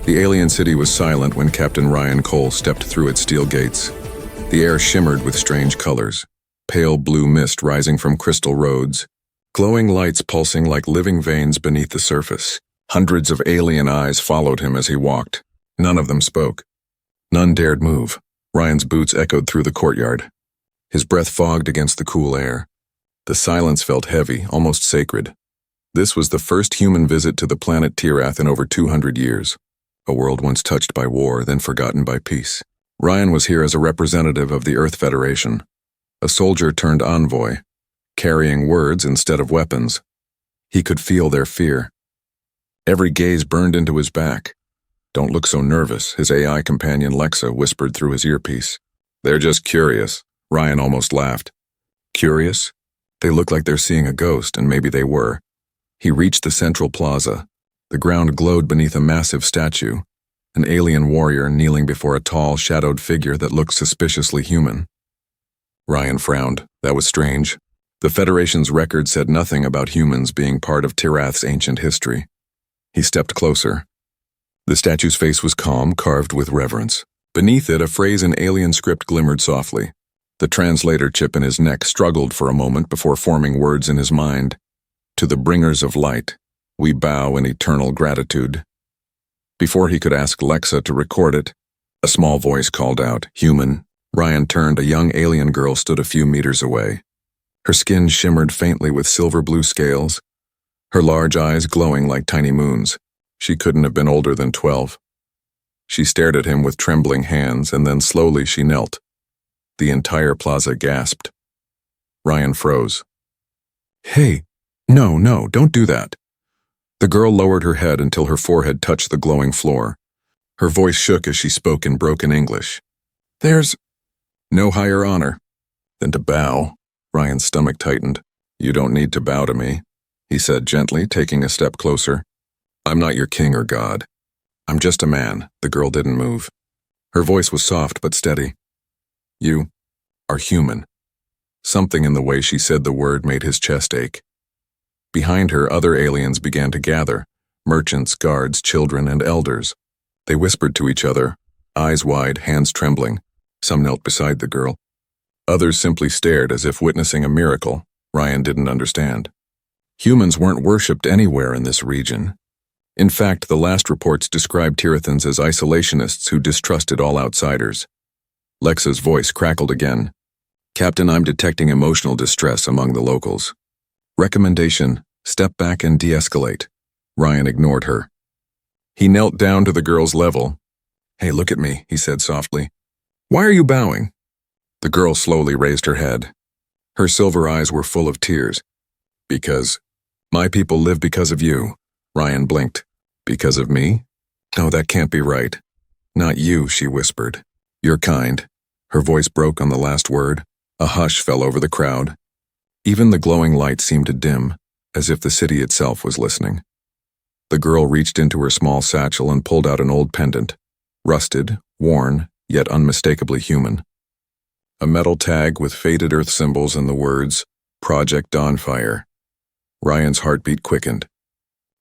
The alien city was silent when Captain Ryan Cole stepped through its steel gates. The air shimmered with strange colors, pale blue mist rising from crystal roads, glowing lights pulsing like living veins beneath the surface. Hundreds of alien eyes followed him as he walked. None of them spoke. None dared move. Ryan's boots echoed through the courtyard. His breath fogged against the cool air. The silence felt heavy, almost sacred. This was the first human visit to the planet Tirath in over 200 years. A world once touched by war, then forgotten by peace. Ryan was here as a representative of the Earth Federation, a soldier turned envoy, carrying words instead of weapons. He could feel their fear. Every gaze burned into his back. "Don't look so nervous," his AI companion Lexa whispered through his earpiece. "They're just curious." Ryan almost laughed. Curious? They look like they're seeing a ghost, and maybe they were. He reached the central plaza. The ground glowed beneath a massive statue, an alien warrior kneeling before a tall, shadowed figure that looked suspiciously human. Ryan frowned. That was strange. The Federation's record said nothing about humans being part of Tirath's ancient history. He stepped closer. The statue's face was calm, carved with reverence. Beneath it, a phrase in alien script glimmered softly. The translator chip in his neck struggled for a moment before forming words in his mind. "To the bringers of light, we bow in eternal gratitude." Before he could ask Lexa to record it, a small voice called out, "Human." Ryan turned. A young alien girl stood a few meters away. Her skin shimmered faintly with silver-blue scales, her large eyes glowing like tiny moons. She couldn't have been older than 12. She stared at him with trembling hands, and then slowly she knelt. The entire plaza gasped. Ryan froze. "Hey, no, don't do that." The girl lowered her head until her forehead touched the glowing floor. Her voice shook as she spoke in broken English. "There's no higher honor than to bow." Ryan's stomach tightened. "You don't need to bow to me," he said gently, taking a step closer. "I'm not your king or god. I'm just a man." The girl didn't move. Her voice was soft but steady. "You are human." Something in the way she said the word made his chest ache. Behind her, other aliens began to gather, merchants, guards, children, and elders. They whispered to each other, eyes wide, hands trembling. Some knelt beside the girl. Others simply stared as if witnessing a miracle Ryan didn't understand. Humans weren't worshipped anywhere in this region. In fact, the last reports described Tirathans as isolationists who distrusted all outsiders. Lexa's voice crackled again. "Captain, I'm detecting emotional distress among the locals. Recommendation, step back and de-escalate." Ryan ignored her. He knelt down to the girl's level. "Hey, look at me," he said softly. "Why are you bowing?" The girl slowly raised her head. Her silver eyes were full of tears. "Because my people live because of you." Ryan blinked. "Because of me? No, that can't be right." "Not you," she whispered. "You're kind." Her voice broke on the last word. A hush fell over the crowd. Even the glowing light seemed to dim, as if the city itself was listening. The girl reached into her small satchel and pulled out an old pendant, rusted, worn, yet unmistakably human. A metal tag with faded earth symbols and the words, "Project Dawnfire." Ryan's heartbeat quickened.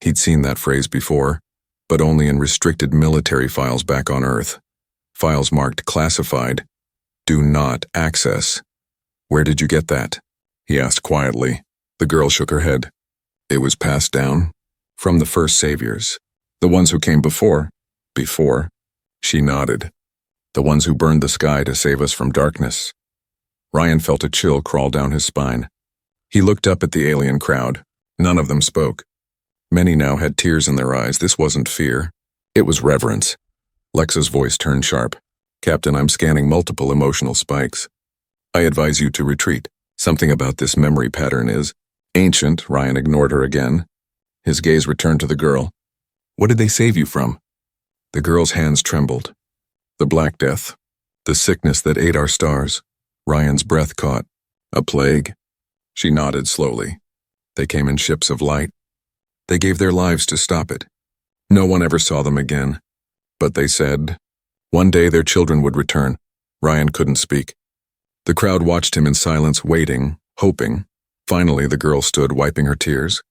He'd seen that phrase before, but only in restricted military files back on Earth. Files marked classified, "Do not access." "Where did you get that?" he asked quietly. The girl shook her head. "It was passed down from the first saviors. The ones who came before." "Before?" She nodded. "The ones who burned the sky to save us from darkness." Ryan felt a chill crawl down his spine. He looked up at the alien crowd. None of them spoke. Many now had tears in their eyes. This wasn't fear. It was reverence. Lexa's voice turned sharp. "Captain, I'm scanning multiple emotional spikes. I advise you to retreat. Something about this memory pattern is ancient." Ryan ignored her again. His gaze returned to the girl. "What did they save you from?" The girl's hands trembled. "The Black Death. The sickness that ate our stars." Ryan's breath caught. "A plague?" She nodded slowly. "They came in ships of light. They gave their lives to stop it. No one ever saw them again. But they said one day their children would return." Ryan couldn't speak. The crowd watched him in silence, waiting, hoping. Finally, the girl stood, wiping her tears.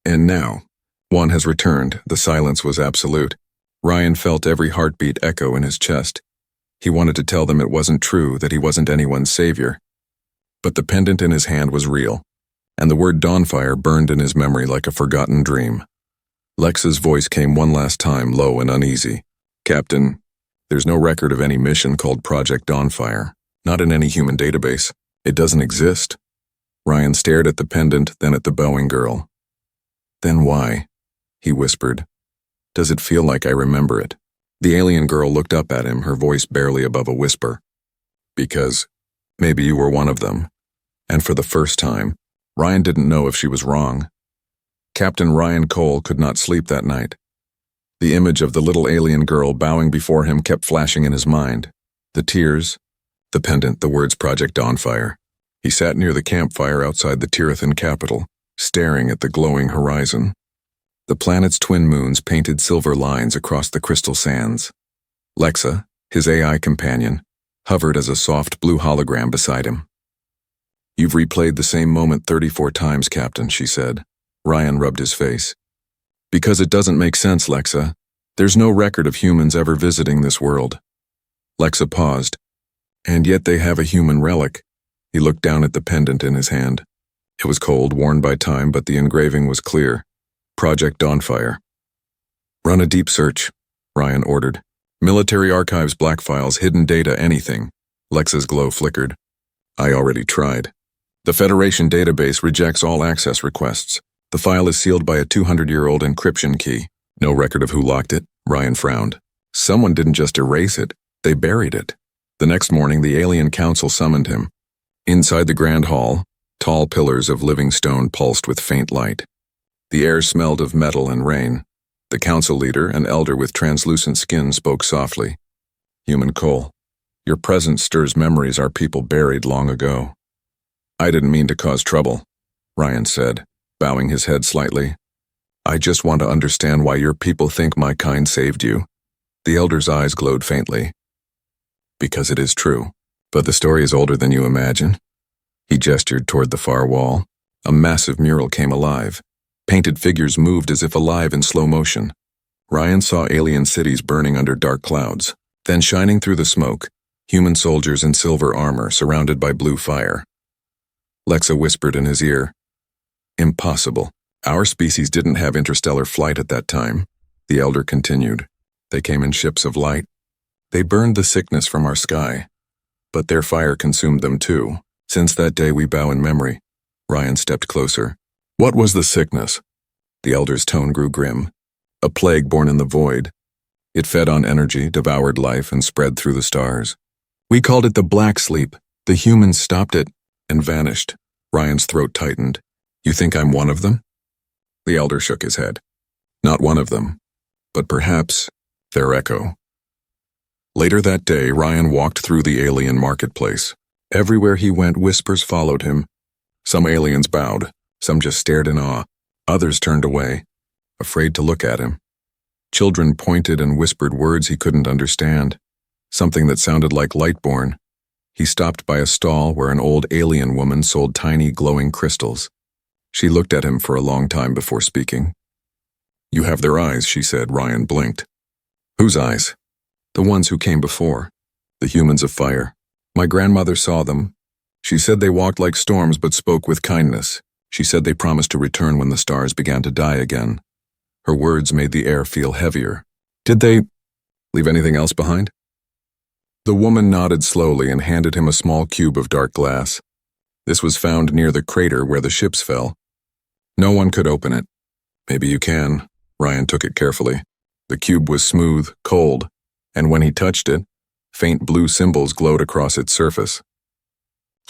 "And now, one has returned." The silence was absolute. Ryan felt every heartbeat echo in his chest. He wanted to tell them it wasn't true, that he wasn't anyone's savior. But the pendant in his hand was real, and the word Dawnfire burned in his memory like a forgotten dream. Lexa's voice came one last time, low and uneasy. "Captain, there's no record of any mission called Project Dawnfire. Not in any human database. It doesn't exist." Ryan stared at the pendant, then at the bowing girl. "Then why?" he whispered. "Does it feel like I remember it?" The alien girl looked up at him, her voice barely above a whisper. "Because maybe you were one of them." And for the first time, Ryan didn't know if she was wrong. Captain Ryan Cole could not sleep that night. The image of the little alien girl bowing before him kept flashing in his mind. The tears, the pendant, the words Project Dawnfire. He sat near the campfire outside the Tirathan capital, staring at the glowing horizon. The planet's twin moons painted silver lines across the crystal sands. Lexa, his AI companion, hovered as a soft blue hologram beside him. "You've replayed the same moment 34 times, Captain," she said. Ryan rubbed his face. "Because it doesn't make sense, Lexa. There's no record of humans ever visiting this world." Lexa paused. "And yet they have a human relic." He looked down at the pendant in his hand. It was cold, worn by time, but the engraving was clear. Project Dawnfire. "Run a deep search," Ryan ordered. "Military archives, black files, hidden data, anything." Lexa's glow flickered. "I already tried. The Federation database rejects all access requests. The file is sealed by a 200-year-old encryption key. No record of who locked it." Ryan frowned. "Someone didn't just erase it. They buried it." The next morning, the alien council summoned him. Inside the grand hall, tall pillars of living stone pulsed with faint light. The air smelled of metal and rain. The council leader, an elder with translucent skin, spoke softly. "Human Cole, your presence stirs memories our people buried long ago." "I didn't mean to cause trouble," Ryan said, bowing his head slightly. "I just want to understand why your people think my kind saved you." The elder's eyes glowed faintly. "Because it is true. But the story is older than you imagine." He gestured toward the far wall. A massive mural came alive. Painted figures moved as if alive in slow motion. Ryan saw alien cities burning under dark clouds. Then, shining through the smoke, human soldiers in silver armor surrounded by blue fire. Lexa whispered in his ear, "Impossible. Our species didn't have interstellar flight at that time." The elder continued. "They came in ships of light. They burned the sickness from our sky. But their fire consumed them too. Since that day we bow in memory." Ryan stepped closer. "What was the sickness?" The elder's tone grew grim. "A plague born in the void. It fed on energy, devoured life, and spread through the stars. We called it the Black Sleep. The humans stopped it and vanished." Ryan's throat tightened. "You think I'm one of them?" The elder shook his head. "Not one of them, but perhaps their echo." Later that day, Ryan walked through the alien marketplace. Everywhere he went, whispers followed him. Some aliens bowed, some just stared in awe. Others turned away, afraid to look at him. Children pointed and whispered words he couldn't understand, something that sounded like Lightborn. He stopped by a stall where an old alien woman sold tiny glowing crystals. She looked at him for a long time before speaking. "You have their eyes," she said. Ryan blinked. "Whose eyes?" "The ones who came before. The humans of fire. My grandmother saw them. She said they walked like storms but spoke with kindness. She said they promised to return when the stars began to die again." Her words made the air feel heavier. "Did they leave anything else behind?" The woman nodded slowly and handed him a small cube of dark glass. This was found near the crater where the ships fell. "No one could open it." "Maybe you can." Ryan took it carefully. The cube was smooth, cold, and when he touched it, faint blue symbols glowed across its surface.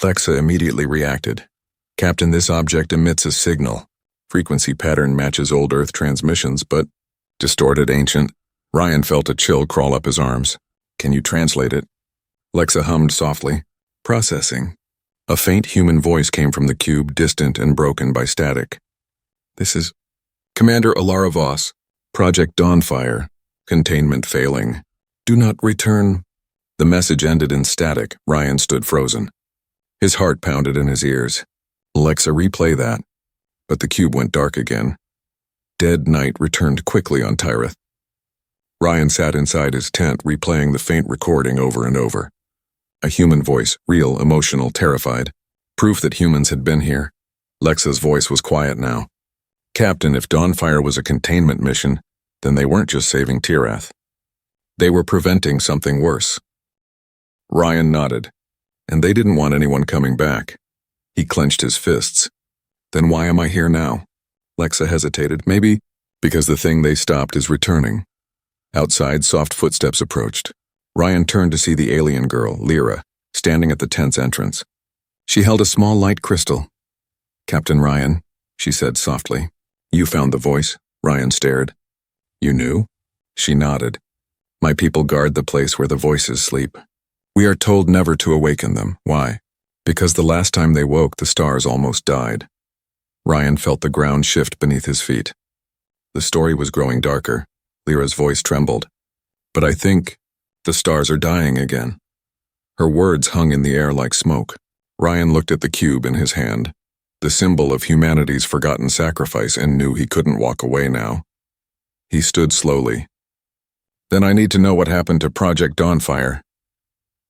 Lexa immediately reacted. "Captain, this object emits a signal. Frequency pattern matches old Earth transmissions, but distorted, ancient." Ryan felt a chill crawl up his arms. "Can you translate it?" Lexa hummed softly. "Processing." A faint human voice came from the cube, distant and broken by static. "This is Commander Alara Voss. Project Dawnfire. Containment failing. Do not return." The message ended in static. Ryan stood frozen. His heart pounded in his ears. "Lexa, replay that." But the cube went dark again. Dead night returned quickly on Tyrith. Ryan sat inside his tent, replaying the faint recording over and over. A human voice, real, emotional, terrified. Proof that humans had been here. Lexa's voice was quiet now. Captain, if Dawnfire was a containment mission, then they weren't just saving Tirath. They were preventing something worse. Ryan nodded. And they didn't want anyone coming back. He clenched his fists. Then why am I here now? Lexa hesitated. Maybe because the thing they stopped is returning. Outside, soft footsteps approached. Ryan turned to see the alien girl, Lyra, standing at the tent's entrance. She held a small light crystal. Captain Ryan, she said softly. You found the voice? Ryan stared. You knew? She nodded. My people guard the place where the voices sleep. We are told never to awaken them. Why? Because the last time they woke, the stars almost died. Ryan felt the ground shift beneath his feet. The story was growing darker. Lyra's voice trembled. But I think the stars are dying again. Her words hung in the air like smoke. Ryan looked at the cube in his hand, the symbol of humanity's forgotten sacrifice, and knew he couldn't walk away now. He stood slowly. Then I need to know what happened to Project Dawnfire.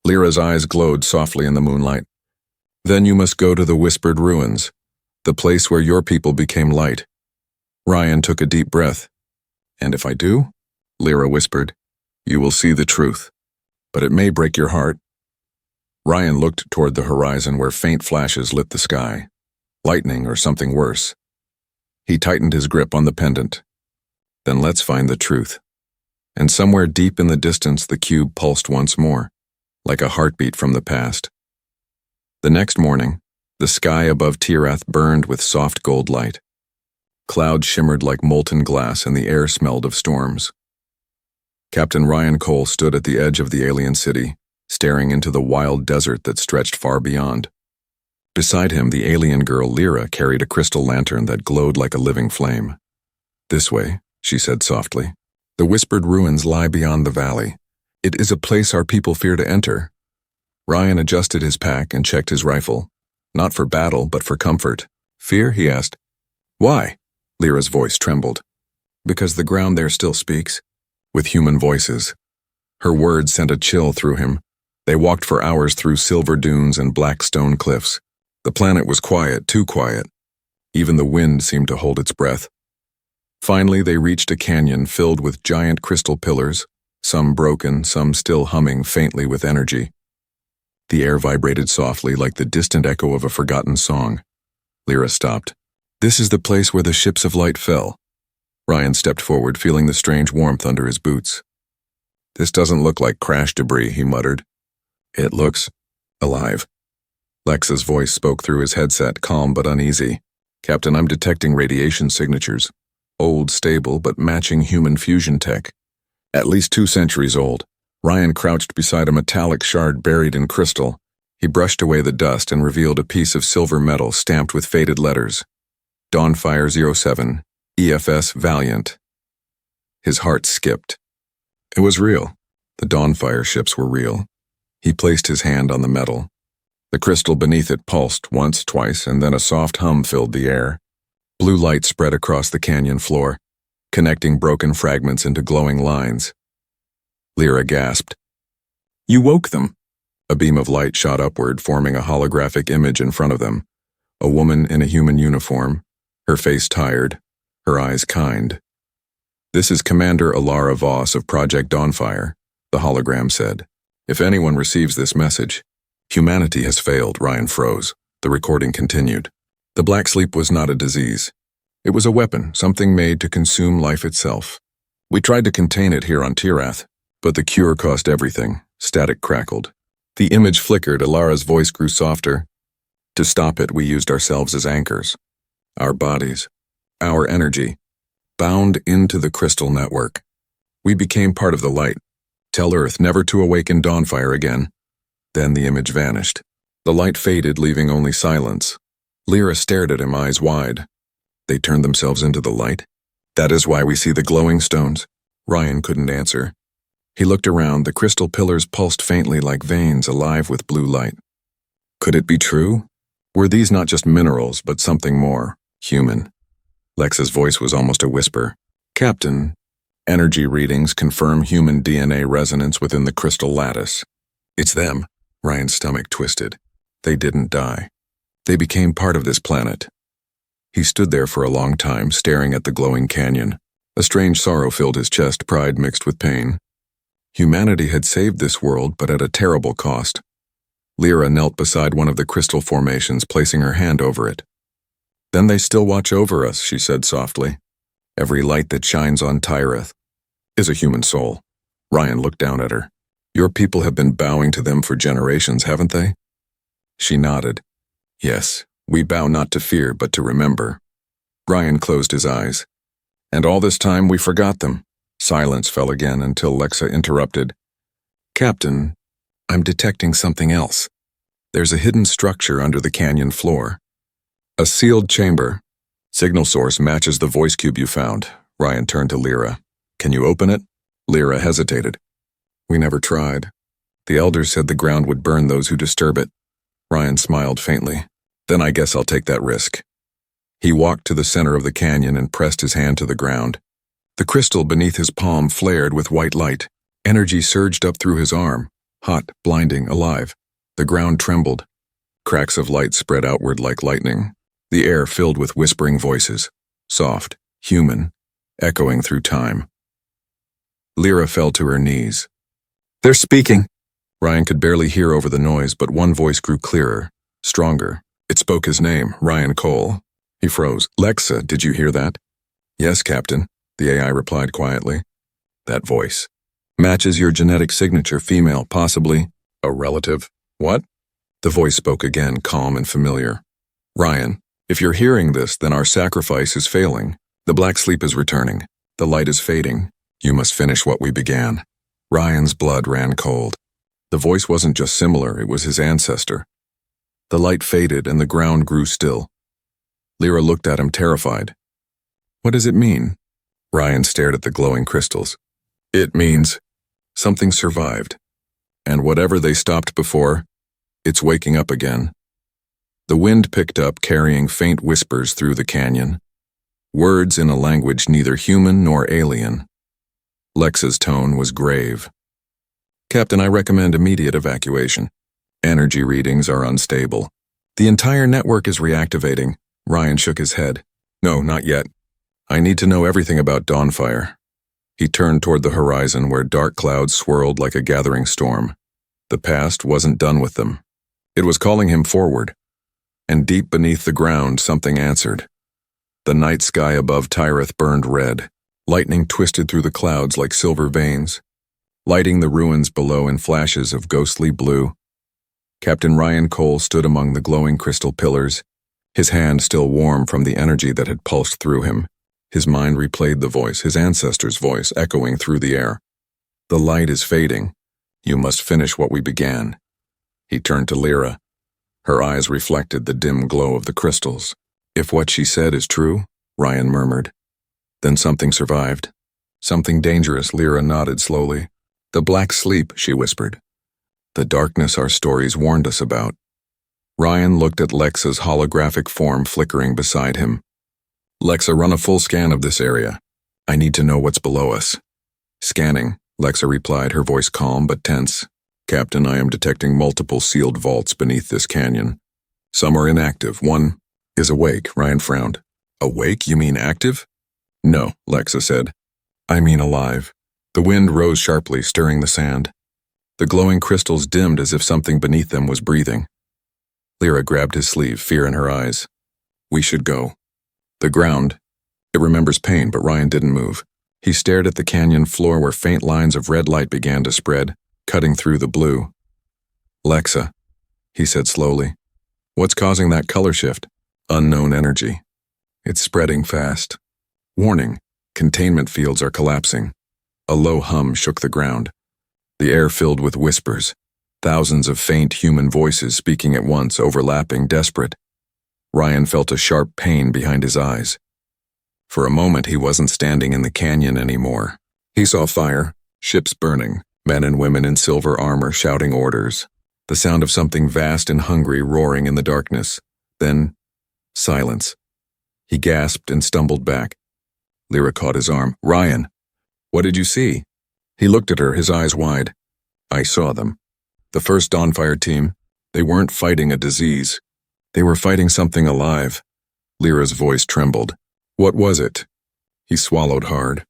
Lyra's eyes glowed softly in the moonlight. Then you must go to the Whispered Ruins, the place where your people became light. Ryan took a deep breath. And if I do? Lyra whispered. You will see the truth, but it may break your heart. Ryan looked toward the horizon where faint flashes lit the sky. Lightning or something worse. He tightened his grip on the pendant. Then let's find the truth. And somewhere deep in the distance, the cube pulsed once more, like a heartbeat from the past. The next morning, the sky above Tirath burned with soft gold light. Clouds shimmered like molten glass and the air smelled of storms. Captain Ryan Cole stood at the edge of the alien city, staring into the wild desert that stretched far beyond. Beside him, the alien girl Lyra carried a crystal lantern that glowed like a living flame. This way, she said softly. The Whispered Ruins lie beyond the valley. It is a place our people fear to enter. Ryan adjusted his pack and checked his rifle. Not for battle, but for comfort. Fear? He asked. Why? Lyra's voice trembled. Because the ground there still speaks, with human voices. Her words sent a chill through him. They walked for hours through silver dunes and black stone cliffs. The planet was quiet, too quiet. Even the wind seemed to hold its breath. Finally, they reached a canyon filled with giant crystal pillars, some broken, some still humming faintly with energy. The air vibrated softly like the distant echo of a forgotten song. Lyra stopped. This is the place where the ships of light fell. Ryan stepped forward, feeling the strange warmth under his boots. This doesn't look like crash debris, he muttered. It looks alive. Lexa's voice spoke through his headset, calm but uneasy. Captain, I'm detecting radiation signatures. Old, stable, but matching human fusion tech. At least 2 centuries old. Ryan crouched beside a metallic shard buried in crystal. He brushed away the dust and revealed a piece of silver metal stamped with faded letters. Dawnfire 07, EFS Valiant. His heart skipped. It was real. The Dawnfire ships were real. He placed his hand on the metal. The crystal beneath it pulsed once, twice, and then a soft hum filled the air. Blue light spread across the canyon floor, connecting broken fragments into glowing lines. Lyra gasped. You woke them. A beam of light shot upward, forming a holographic image in front of them. A woman in a human uniform, her face tired, her eyes kind. This is Commander Alara Voss of Project Dawnfire, the hologram said. If anyone receives this message, humanity has failed. Ryan froze. The recording continued. The black sleep was not a disease. It was a weapon, something made to consume life itself. We tried to contain it here on Tirath, but the cure cost everything. Static crackled. The image flickered. Alara's voice grew softer. To stop it, we used ourselves as anchors. Our bodies, our energy, bound into the crystal network. We became part of the light. Tell Earth never to awaken Dawnfire again. Then the image vanished. The light faded, leaving only silence. Lyra stared at him, eyes wide. They turned themselves into the light? That is why we see the glowing stones. Ryan couldn't answer. He looked around. The crystal pillars pulsed faintly like veins alive with blue light. Could it be true? Were these not just minerals, but something more, human? Lexa's voice was almost a whisper. Captain, Energy readings confirm human DNA resonance within the crystal lattice. It's them. Ryan's stomach twisted. They didn't die. They became part of this planet. He stood there for a long time, staring at the glowing canyon. A strange sorrow filled his chest, pride mixed with pain. Humanity had saved this world, but at a terrible cost. Lyra knelt beside one of the crystal formations, placing her hand over it. "Then they still watch over us," she said softly. "Every light that shines on Tyreth is a human soul." Ryan looked down at her. "Your people have been bowing to them for generations, haven't they?" She nodded. "Yes, we bow not to fear, but to remember." Ryan closed his eyes. "And all this time we forgot them." Silence fell again until Lexa interrupted. "Captain, I'm detecting something else. There's a hidden structure under the canyon floor. A sealed chamber. Signal source matches the voice cube you found." Ryan turned to Lyra. "Can you open it?" Lyra hesitated. "We never tried. The elders said the ground would burn those who disturb it." Ryan smiled faintly. "Then I guess I'll take that risk." He walked to the center of the canyon and pressed his hand to the ground. The crystal beneath his palm flared with white light. Energy surged up through his arm, hot, blinding, alive. The ground trembled. Cracks of light spread outward like lightning. The air filled with whispering voices, soft, human, echoing through time. Lyra fell to her knees. "They're speaking!" Ryan could barely hear over the noise, but one voice grew clearer, stronger. It spoke his name, Ryan Cole. He froze. "Lexa, did you hear that?" "Yes, Captain," the AI replied quietly. "That voice matches your genetic signature, female, possibly a relative." "What?" The voice spoke again, calm and familiar. "Ryan, if you're hearing this, then our sacrifice is failing. The black sleep is returning. The light is fading. You must finish what we began." Ryan's blood ran cold. The voice wasn't just similar, it was his ancestor. The light faded and the ground grew still. Lyra looked at him, terrified. "What does it mean?" Ryan stared at the glowing crystals. "It means something survived. And whatever they stopped before, it's waking up again." The wind picked up, carrying faint whispers through the canyon. Words in a language neither human nor alien. Lexa's tone was grave. "Captain, I recommend immediate evacuation. Energy readings are unstable. The entire network is reactivating." Ryan shook his head. "No, not yet. I need to know everything about Dawnfire." He turned toward the horizon where dark clouds swirled like a gathering storm. The past wasn't done with them. It was calling him forward. And deep beneath the ground, something answered. The night sky above Tyreth burned red. Lightning twisted through the clouds like silver veins, lighting the ruins below in flashes of ghostly blue. Captain Ryan Cole stood among the glowing crystal pillars, his hand still warm from the energy that had pulsed through him. His mind replayed the voice, his ancestor's voice, echoing through the air. "The light is fading. You must finish what we began." He turned to Lyra. Her eyes reflected the dim glow of the crystals. "If what she said is true," Ryan murmured, "then something survived. Something dangerous." Lyra nodded slowly. "The black sleep," she whispered. "The darkness our stories warned us about." Ryan looked at Lexa's holographic form flickering beside him. "Lexa, run a full scan of this area. I need to know what's below us." "Scanning," Lexa replied, her voice calm but tense. "Captain, I am detecting multiple sealed vaults beneath this canyon. Some are inactive. One is awake." Ryan frowned. "Awake? You mean active?" "No," Lexa said. "I mean alive." The wind rose sharply, stirring the sand. The glowing crystals dimmed as if something beneath them was breathing. Lyra grabbed his sleeve, fear in her eyes. "We should go." The ground. It remembers pain, but Ryan didn't move. He stared at the canyon floor where faint lines of red light began to spread, cutting through the blue. "Lexa," he said slowly. "What's causing that color shift?" "Unknown energy. It's spreading fast. Warning, containment fields are collapsing." A low hum shook the ground. The air filled with whispers, thousands of faint human voices speaking at once, overlapping, desperate. Ryan felt a sharp pain behind his eyes. For a moment, he wasn't standing in the canyon anymore. He saw fire, ships burning, men and women in silver armor shouting orders, the sound of something vast and hungry roaring in the darkness. Then, silence. He gasped and stumbled back. Lyra caught his arm. "Ryan!" What did you see? He looked at her, his eyes wide. I saw them. The first Dawnfire team, they weren't fighting a disease. They were fighting something alive. Lyra's voice trembled. What was it? He swallowed hard.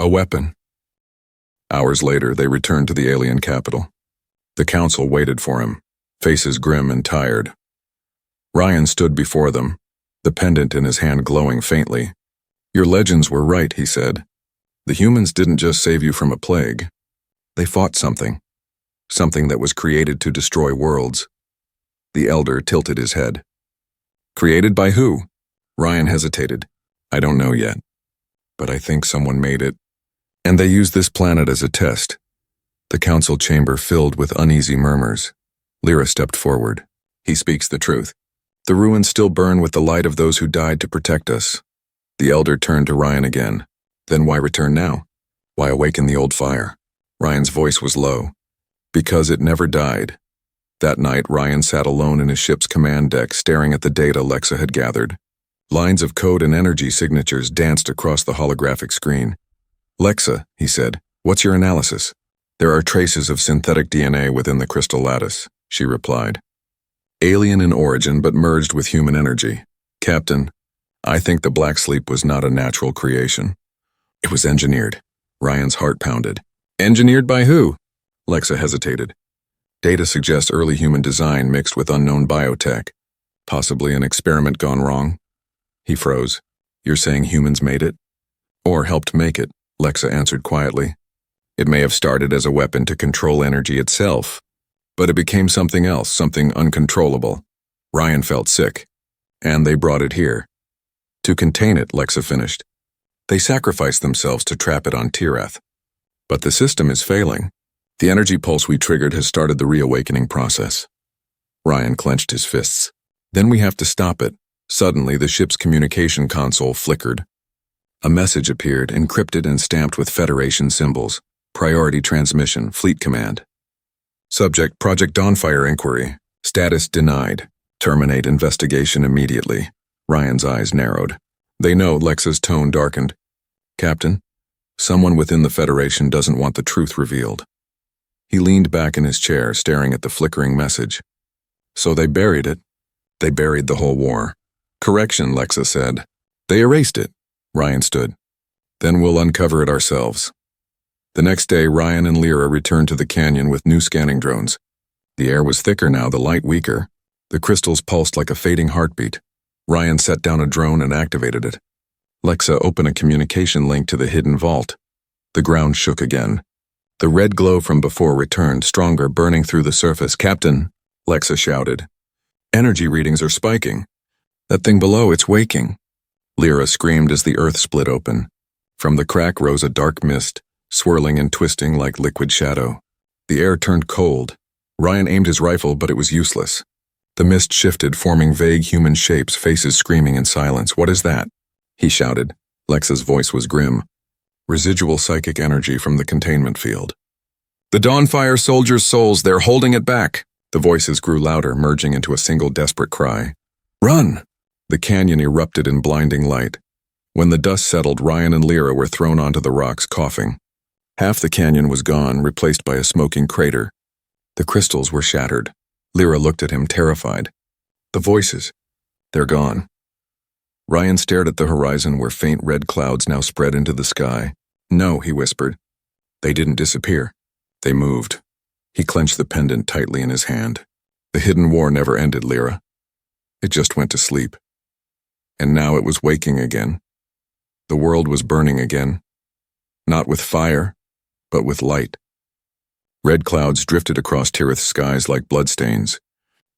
A weapon. Hours later, they returned to the alien capital. The council waited for him, faces grim and tired. Ryan stood before them, the pendant in his hand glowing faintly. Your legends were right, he said. The humans didn't just save you from a plague. They fought something that was created to destroy worlds. The elder tilted his head. Created by who? Ryan hesitated. I don't know yet, but I think someone made it. And they used this planet as a test. The council chamber filled with uneasy murmurs. Lyra stepped forward. He speaks the truth. The ruins still burn with the light of those who died to protect us. The elder turned to Ryan again. Then why return now? Why awaken the old fire? Ryan's voice was low. Because it never died. That night, Ryan sat alone in his ship's command deck staring at the data Lexa had gathered. Lines of code and energy signatures danced across the holographic screen. Lexa, he said, what's your analysis? There are traces of synthetic DNA within the crystal lattice, she replied. Alien in origin but merged with human energy. Captain, I think the Black Sleep was not a natural creation. It was engineered. Ryan's heart pounded. Engineered by who? Lexa hesitated. Data suggests early human design mixed with unknown biotech. Possibly an experiment gone wrong. He froze. You're saying humans made it? Or helped make it, Lexa answered quietly. It may have started as a weapon to control energy itself, but it became something else, something uncontrollable. Ryan felt sick, and they brought it here. To contain it, Lexa finished. They sacrificed themselves to trap it on Tirath. But the system is failing. The energy pulse we triggered has started the reawakening process. Ryan clenched his fists. Then we have to stop it. Suddenly, the ship's communication console flickered. A message appeared, encrypted and stamped with Federation symbols. Priority transmission, fleet command. Subject, Project Dawnfire inquiry. Status denied. Terminate investigation immediately. Ryan's eyes narrowed. They know, Lexa's tone darkened. Captain, someone within the Federation doesn't want the truth revealed. He leaned back in his chair, staring at the flickering message. So they buried it. They buried the whole war. Correction, Lexa said. They erased it. Ryan stood. Then we'll uncover it ourselves. The next day, Ryan and Lyra returned to the canyon with new scanning drones. The air was thicker now, the light weaker. The crystals pulsed like a fading heartbeat. Ryan set down a drone and activated it. Lexa opened a communication link to the hidden vault. The ground shook again. The red glow from before returned, stronger, burning through the surface. Captain, Lexa shouted. Energy readings are spiking. That thing below, it's waking. Lyra screamed as the earth split open. From the crack rose a dark mist, swirling and twisting like liquid shadow. The air turned cold. Ryan aimed his rifle, but it was useless. The mist shifted, forming vague human shapes, faces screaming in silence. What is that? He shouted. Lexa's voice was grim. Residual psychic energy from the containment field. The Dawnfire soldiers' souls, they're holding it back. The voices grew louder, merging into a single desperate cry. Run! The canyon erupted in blinding light. When the dust settled, Ryan and Lyra were thrown onto the rocks, coughing. Half the canyon was gone, replaced by a smoking crater. The crystals were shattered. Lyra looked at him, terrified. The voices, they're gone. Ryan stared at the horizon where faint red clouds now spread into the sky. No, he whispered. They didn't disappear. They moved. He clenched the pendant tightly in his hand. The hidden war never ended, Lyra. It just went to sleep. And now it was waking again. The world was burning again. Not with fire, but with light. Red clouds drifted across Tirath's skies like bloodstains,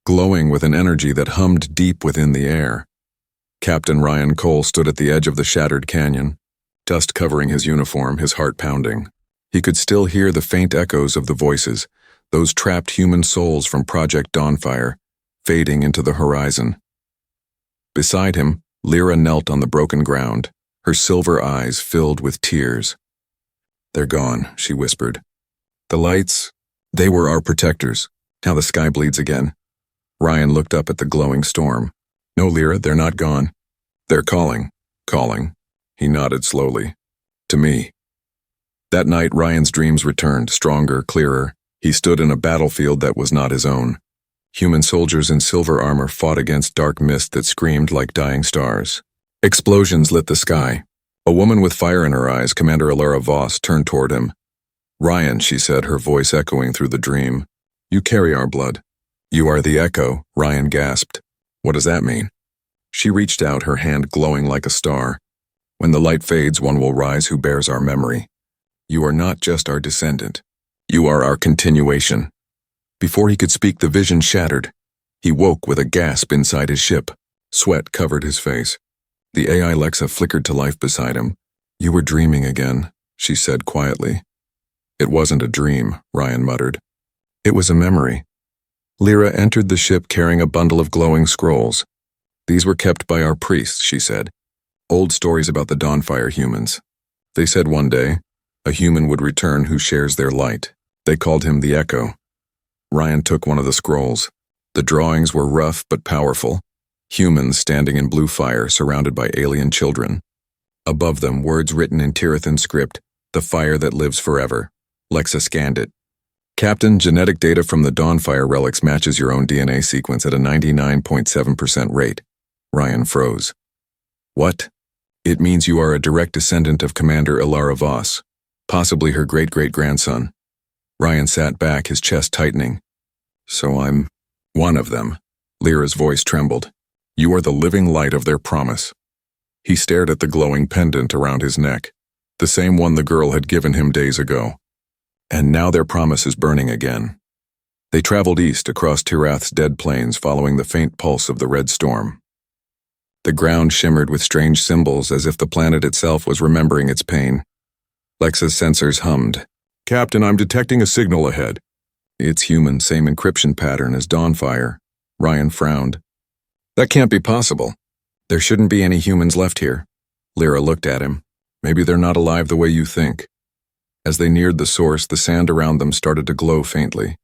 glowing with an energy that hummed deep within the air. Captain Ryan Cole stood at the edge of the shattered canyon, dust covering his uniform, his heart pounding. He could still hear the faint echoes of the voices, those trapped human souls from Project Dawnfire, fading into the horizon. Beside him, Lyra knelt on the broken ground, her silver eyes filled with tears. They're gone, she whispered. The lights, they were our protectors. Now the sky bleeds again. Ryan looked up at the glowing storm. No, Lyra, they're not gone. They're calling. Calling. He nodded slowly. To me. That night, Ryan's dreams returned, stronger, clearer. He stood in a battlefield that was not his own. Human soldiers in silver armor fought against dark mist that screamed like dying stars. Explosions lit the sky. A woman with fire in her eyes, Commander Alara Voss, turned toward him. "Ryan," she said, her voice echoing through the dream. "You carry our blood." "You are the echo," Ryan gasped. "What does that mean?" She reached out, her hand glowing like a star. "When the light fades, one will rise who bears our memory. You are not just our descendant. You are our continuation." Before he could speak, the vision shattered. He woke with a gasp inside his ship. Sweat covered his face. The AI Lexa flickered to life beside him. "You were dreaming again," she said quietly. "It wasn't a dream," Ryan muttered. "It was a memory." Lyra entered the ship carrying a bundle of glowing scrolls. "These were kept by our priests," she said. "Old stories about the Dawnfire humans. They said one day, a human would return who shares their light. They called him the Echo." Ryan took one of the scrolls. The drawings were rough but powerful. Humans standing in blue fire, surrounded by alien children. Above them, words written in Tirathan script, "The fire that lives forever." Lexa scanned it. "Captain, genetic data from the Dawnfire relics matches your own DNA sequence at a 99.7% rate." Ryan froze. "What?" "It means you are a direct descendant of Commander Alara Voss, possibly her great-great-grandson." Ryan sat back, his chest tightening. "So I'm one of them." Lyra's voice trembled. "You are the living light of their promise." He stared at the glowing pendant around his neck, the same one the girl had given him days ago. And now their promise is burning again. They traveled east across Tirath's dead plains, following the faint pulse of the red storm. The ground shimmered with strange symbols, as if the planet itself was remembering its pain. Lexa's sensors hummed. "Captain, I'm detecting a signal ahead." "It's human, same encryption pattern as Dawnfire." Ryan frowned. "That can't be possible. There shouldn't be any humans left here." Lyra looked at him. "Maybe they're not alive the way you think." As they neared the source, the sand around them started to glow faintly.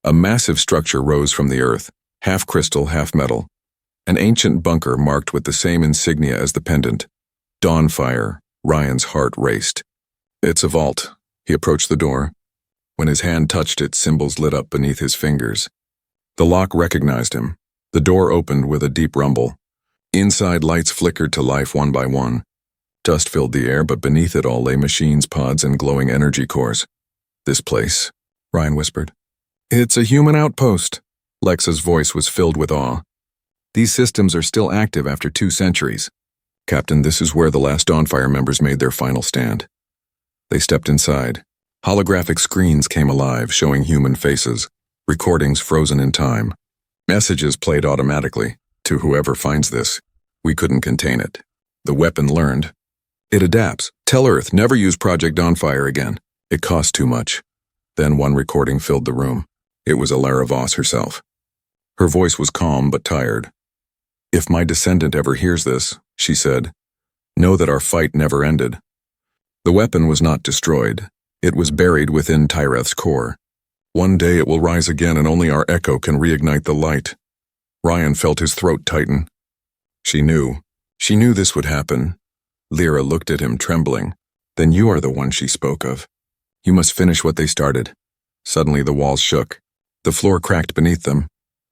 A massive structure rose from the earth, half crystal, half metal. An ancient bunker marked with the same insignia as the pendant. Dawnfire. Ryan's heart raced. "It's a vault." He approached the door. When his hand touched it, symbols lit up beneath his fingers. The lock recognized him. The door opened with a deep rumble. Inside, lights flickered to life one by one. Dust filled the air, but beneath it all lay machines, pods, and glowing energy cores. "This place," Ryan whispered. "It's a human outpost." Lexa's voice was filled with awe. "These systems are still active after 2 centuries. Captain, this is where the last Dawnfire members made their final stand." They stepped inside. Holographic screens came alive, showing human faces. Recordings frozen in time. Messages played automatically. "To whoever finds this, we couldn't contain it. The weapon learned. It adapts. Tell Earth, never use Project Dawnfire again. It costs too much." Then one recording filled the room. It was Alara Voss herself. Her voice was calm but tired. "If my descendant ever hears this," she said, "know that our fight never ended." The weapon was not destroyed. It was buried within Tirath's core. "One day it will rise again, and only our echo can reignite the light." Ryan felt his throat tighten. She knew. She knew this would happen. Lyra looked at him, trembling. "Then you are the one she spoke of. You must finish what they started." Suddenly the walls shook. The floor cracked beneath them.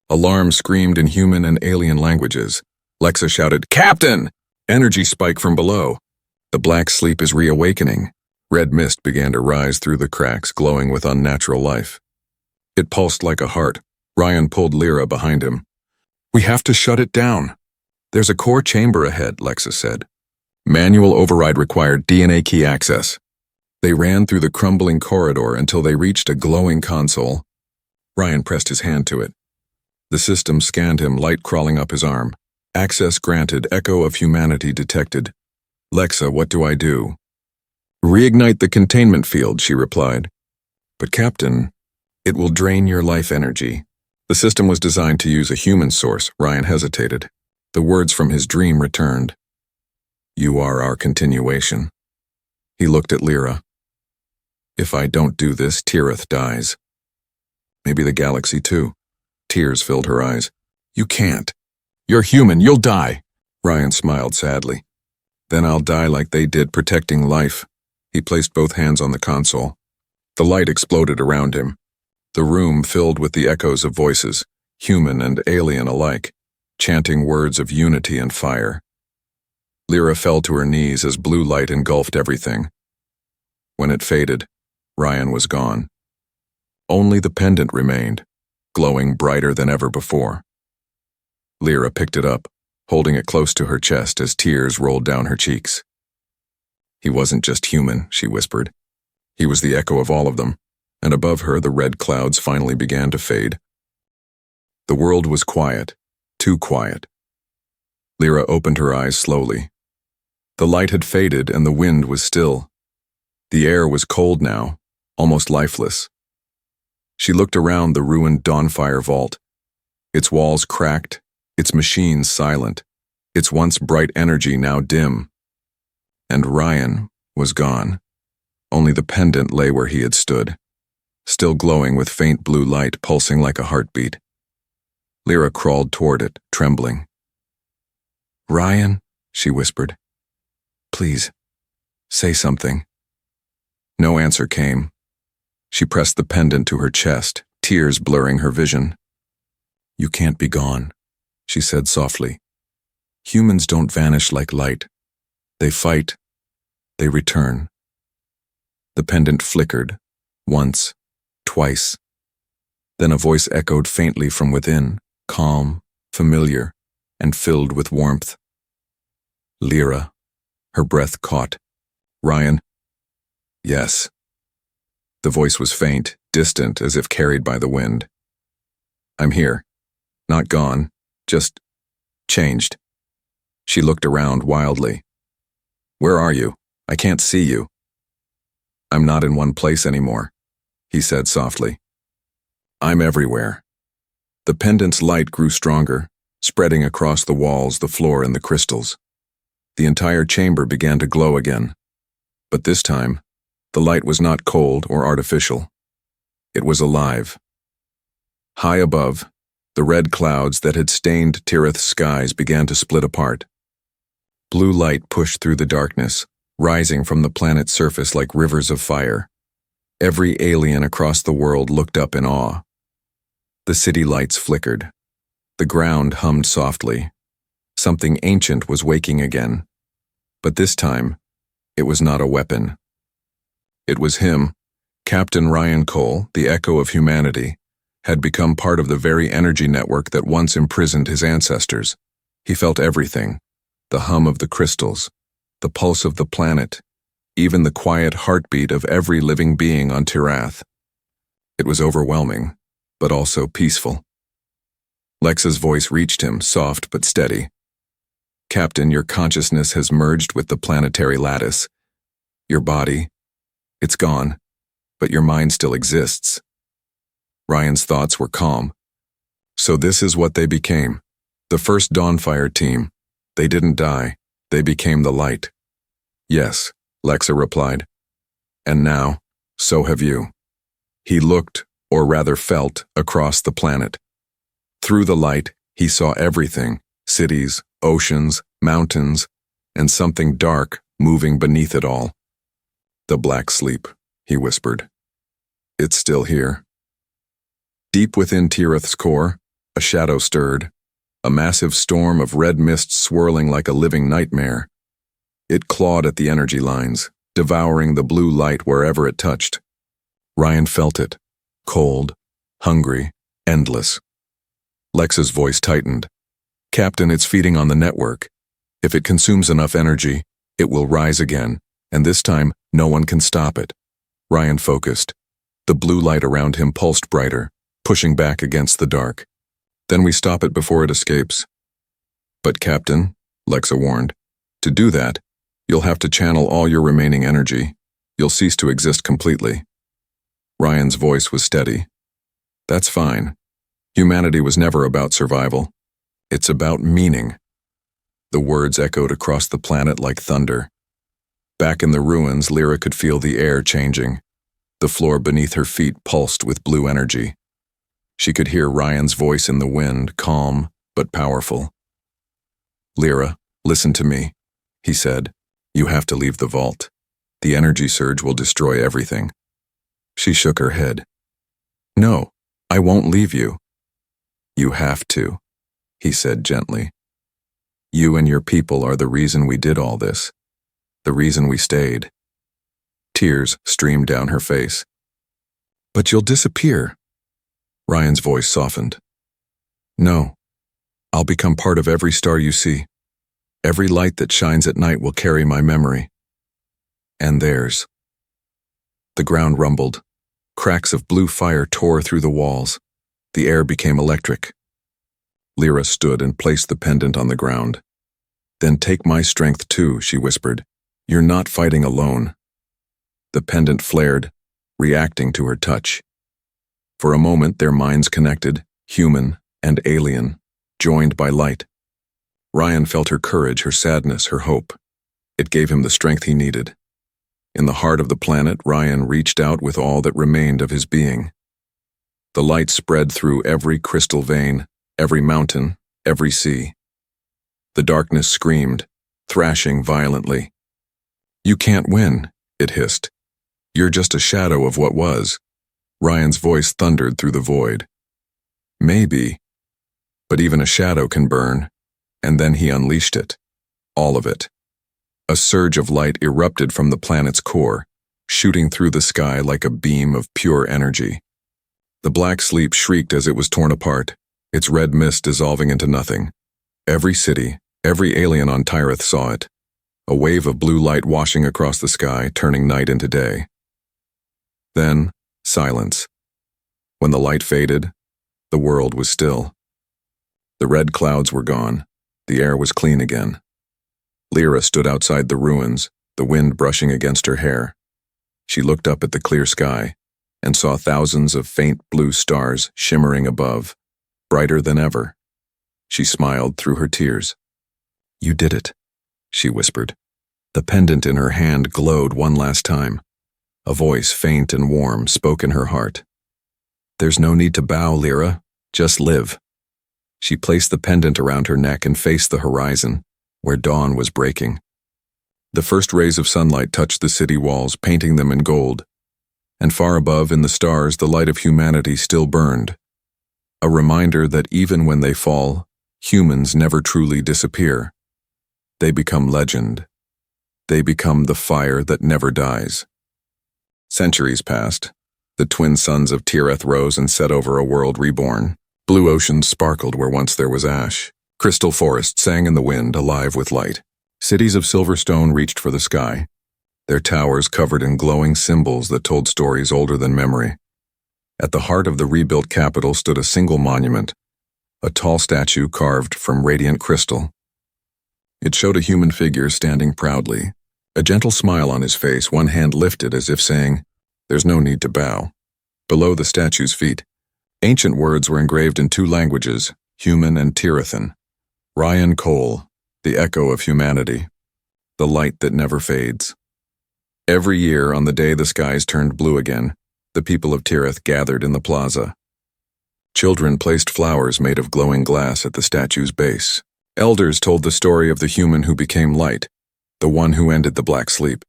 Alarms screamed in human and alien languages. Lexa shouted, "Captain!" Energy spiked from below. The black sleep is reawakening. Red mist began to rise through the cracks, glowing with unnatural life. It pulsed like a heart. Ryan pulled Lyra behind him. "We have to shut it down." "There's a core chamber ahead," Lexa said. Manual override required DNA key access. They ran through the crumbling corridor until they reached a glowing console. Ryan pressed his hand to it. The system scanned him, light crawling up his arm. "Access granted, echo of humanity detected." "Lexa, what do I do?" "Reignite the containment field," she replied. "But Captain, it will drain your life energy." The system was designed to use a human source. Ryan hesitated. The words from his dream returned. "You are our continuation." He looked at Lyra. "If I don't do this, Tirath dies. Maybe the galaxy too." Tears filled her eyes. "You can't. You're human, you'll die." Ryan smiled sadly. "Then I'll die like they did, protecting life." He placed both hands on the console. The light exploded around him. The room filled with the echoes of voices, human and alien alike, chanting words of unity and fire. Lyra fell to her knees as blue light engulfed everything. When it faded, Ryan was gone. Only the pendant remained, glowing brighter than ever before. Lyra picked it up, holding it close to her chest as tears rolled down her cheeks. He wasn't just human, she whispered. He was the echo of all of them, and above her the red clouds finally began to fade. The world was quiet, too quiet. Lyra opened her eyes slowly. The light had faded and the wind was still. The air was cold now, almost lifeless. She looked around the ruined Dawnfire vault, its walls cracked, its machines silent, its once bright energy now dim. And Ryan was gone. Only the pendant lay where he had stood, still glowing with faint blue light pulsing like a heartbeat. Lyra crawled toward it, trembling. "Ryan," she whispered. "Please, say something." No answer came. She pressed the pendant to her chest, tears blurring her vision. "You can't be gone," she said softly. "Humans don't vanish like light. They fight. They return." The pendant flickered, once, twice. Then a voice echoed faintly from within, calm, familiar, and filled with warmth. "Lyra." Her breath caught. "Ryan?" "Yes." The voice was faint, distant, as if carried by the wind. "I'm here. Not gone. Just changed." She looked around wildly. "Where are you? I can't see you." "I'm not in one place anymore," he said softly. "I'm everywhere." The pendant's light grew stronger, spreading across the walls, the floor, and the crystals. The entire chamber began to glow again. But this time, the light was not cold or artificial. It was alive. High above, the red clouds that had stained Tirith's skies began to split apart. Blue light pushed through the darkness, rising from the planet's surface like rivers of fire. Every alien across the world looked up in awe. The city lights flickered. The ground hummed softly. Something ancient was waking again. But this time, it was not a weapon. It was him, Captain Ryan Cole, the echo of humanity, had become part of the very energy network that once imprisoned his ancestors. He felt everything, the hum of the crystals, the pulse of the planet, even the quiet heartbeat of every living being on Tirath. It was overwhelming, but also peaceful. Lexa's voice reached him, soft but steady. "Captain, your consciousness has merged with the planetary lattice. Your body, it's gone, but your mind still exists." Ryan's thoughts were calm. So this is what they became. The first Dawnfire team. They didn't die. They became the light. "Yes," Lexa replied. "And now, so have you." He looked, or rather felt, across the planet. Through the light, he saw everything, cities, oceans, mountains, and something dark moving beneath it all. "The black sleep," he whispered. "It's still here." Deep within Tirith's core, a shadow stirred, a massive storm of red mist swirling like a living nightmare. It clawed at the energy lines, devouring the blue light wherever it touched. Ryan felt it, cold, hungry, endless. Lexa's voice tightened. "Captain, it's feeding on the network. If it consumes enough energy, it will rise again, and this time, no one can stop it." Ryan focused. The blue light around him pulsed brighter, pushing back against the dark. "Then we stop it before it escapes." "But Captain," Lexa warned, "to do that, you'll have to channel all your remaining energy. You'll cease to exist completely." Ryan's voice was steady. "That's fine. Humanity was never about survival. It's about meaning." The words echoed across the planet like thunder. Back in the ruins, Lyra could feel the air changing. The floor beneath her feet pulsed with blue energy. She could hear Ryan's voice in the wind, calm but powerful. "Lyra, listen to me," he said. "You have to leave the vault. The energy surge will destroy everything. She shook her head. No, I won't leave you. You have to, he said gently. You and your people are the reason we did all this, the reason we stayed. Tears streamed down her face. But you'll disappear. Ryan's voice softened. No, I'll become part of every star you see. Every light that shines at night will carry my memory. And theirs. The ground rumbled. Cracks of blue fire tore through the walls. The air became electric. Lyra stood and placed the pendant on the ground. Then take my strength too, she whispered. You're not fighting alone. The pendant flared, reacting to her touch. For a moment their minds connected, human and alien, joined by light. Ryan felt her courage, her sadness, her hope. It gave him the strength he needed. In the heart of the planet, Ryan reached out with all that remained of his being. The light spread through every crystal vein, every mountain, every sea. The darkness screamed, thrashing violently. You can't win, it hissed. You're just a shadow of what was. Ryan's voice thundered through the void. Maybe, but even a shadow can burn, and then he unleashed it. All of it. A surge of light erupted from the planet's core, shooting through the sky like a beam of pure energy. The black sleep shrieked as it was torn apart, its red mist dissolving into nothing. Every city, every alien on Tyreth saw it. A wave of blue light washing across the sky, turning night into day. Then, silence. When the light faded, the world was still. The red clouds were gone. The air was clean again. Lyra stood outside the ruins, the wind brushing against her hair. She looked up at the clear sky and saw thousands of faint blue stars shimmering above, brighter than ever. She smiled through her tears. You did it, she whispered. The pendant in her hand glowed one last time. A voice, faint and warm, spoke in her heart. There's no need to bow, Lyra. Just live. She placed the pendant around her neck and faced the horizon, where dawn was breaking. The first rays of sunlight touched the city walls, painting them in gold. And far above, in the stars, the light of humanity still burned. A reminder that even when they fall, humans never truly disappear. They become legend. They become the fire that never dies. Centuries passed. The twin suns of Tirith rose and set over a world reborn. Blue oceans sparkled where once there was ash. Crystal forests sang in the wind, alive with light. Cities of silver stone reached for the sky, their towers covered in glowing symbols that told stories older than memory. At the heart of the rebuilt capital stood a single monument, a tall statue carved from radiant crystal. It showed a human figure standing proudly, a gentle smile on his face, one hand lifted as if saying, "There's no need to bow." Below the statue's feet, ancient words were engraved in two languages, human and Tirithan. Ryan Cole, the echo of humanity, the light that never fades. Every year, on the day the skies turned blue again, the people of Tirith gathered in the plaza. Children placed flowers made of glowing glass at the statue's base. Elders told the story of the human who became light, the one who ended the black sleep.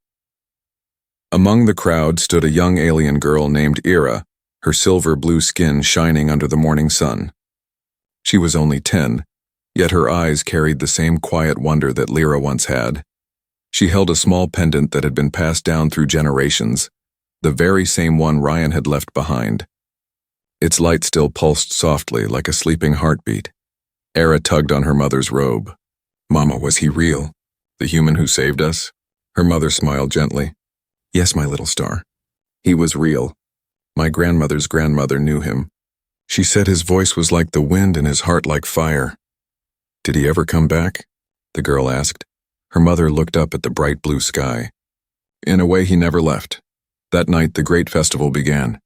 Among the crowd stood a young alien girl named Ira, her silver-blue skin shining under the morning sun. She was only 10, yet her eyes carried the same quiet wonder that Lyra once had. She held a small pendant that had been passed down through generations, the very same one Ryan had left behind. Its light still pulsed softly like a sleeping heartbeat. Ira tugged on her mother's robe. "Mama, was he real? The human who saved us?" Her mother smiled gently. "Yes, my little star. He was real. My grandmother's grandmother knew him. She said his voice was like the wind and his heart like fire." "Did he ever come back?" the girl asked. Her mother looked up at the bright blue sky. "In a way, he never left." That night, the great festival began.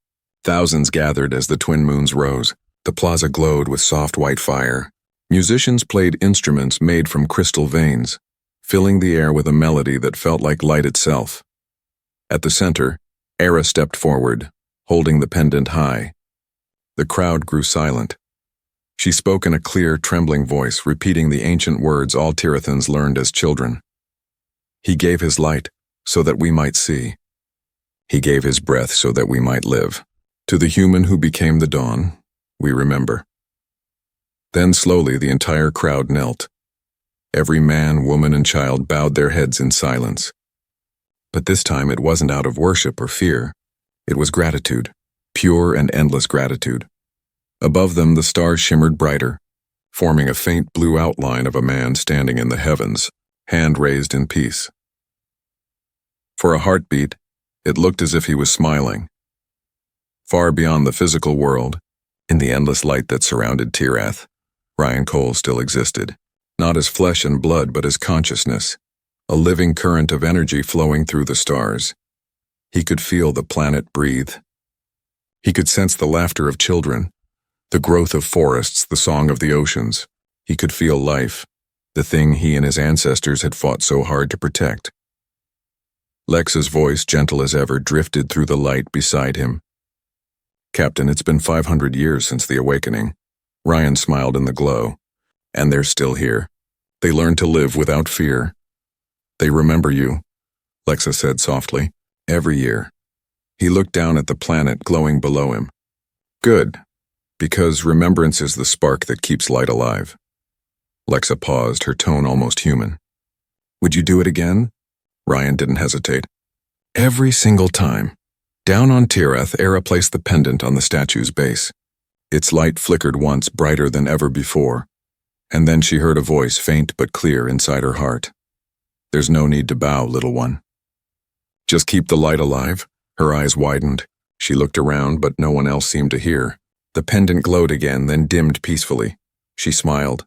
Thousands gathered as the twin moons rose. The plaza glowed with soft white fire. Musicians played instruments made from crystal veins, filling the air with a melody that felt like light itself. At the center, Era stepped forward, holding the pendant high. The crowd grew silent. She spoke in a clear, trembling voice, repeating the ancient words all Tirithans learned as children. "He gave his light, so that we might see. He gave his breath so that we might live. To the human who became the dawn, we remember. Then slowly the entire crowd knelt. Every man, woman, and child bowed their heads in silence. But this time it wasn't out of worship or fear. It was gratitude, pure and endless gratitude. Above them the stars shimmered brighter, forming a faint blue outline of a man standing in the heavens, hand raised in peace. For a heartbeat, it looked as if he was smiling. Far beyond the physical world, in the endless light that surrounded Tirath, Ryan Cole still existed, not as flesh and blood but as consciousness, a living current of energy flowing through the stars. He could feel the planet breathe. He could sense the laughter of children, the growth of forests, the song of the oceans. He could feel life, the thing he and his ancestors had fought so hard to protect. Lex's voice, gentle as ever, drifted through the light beside him. "Captain, it's been 500 years since the awakening." Ryan smiled in the glow. "And they're still here. They learned to live without fear." "They remember you," Lexa said softly. "Every year." He looked down at the planet glowing below him. "Good, because remembrance is the spark that keeps light alive." Lexa paused, her tone almost human. "Would you do it again?" Ryan didn't hesitate. "Every single time." Down on Tirath, Era placed the pendant on the statue's base. Its light flickered once, brighter than ever before, and then she heard a voice, faint but clear, inside her heart. "There's no need to bow, little one. Just keep the light alive." Her eyes widened. She looked around, but no one else seemed to hear. The pendant glowed again, then dimmed peacefully. She smiled.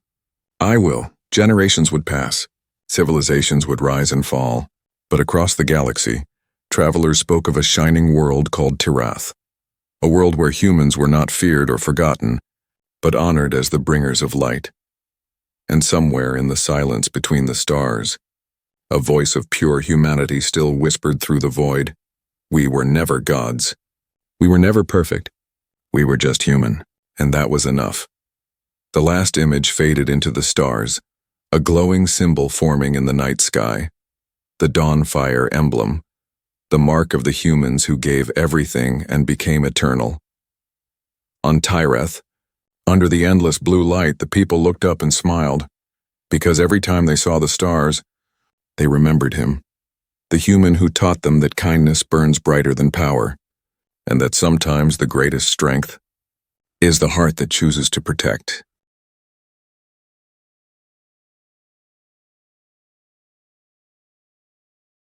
"I will." Generations would pass. Civilizations would rise and fall. But across the galaxy, travelers spoke of a shining world called Tirath. A world where humans were not feared or forgotten, but honored as the bringers of light. And somewhere in the silence between the stars, a voice of pure humanity still whispered through the void. We were never gods. We were never perfect. We were just human, and that was enough. The last image faded into the stars, a glowing symbol forming in the night sky, the dawn fire emblem, the mark of the humans who gave everything and became eternal. On Tirath, under the endless blue light, the people looked up and smiled, because every time they saw the stars, they remembered him, the human who taught them that kindness burns brighter than power, and that sometimes the greatest strength is the heart that chooses to protect.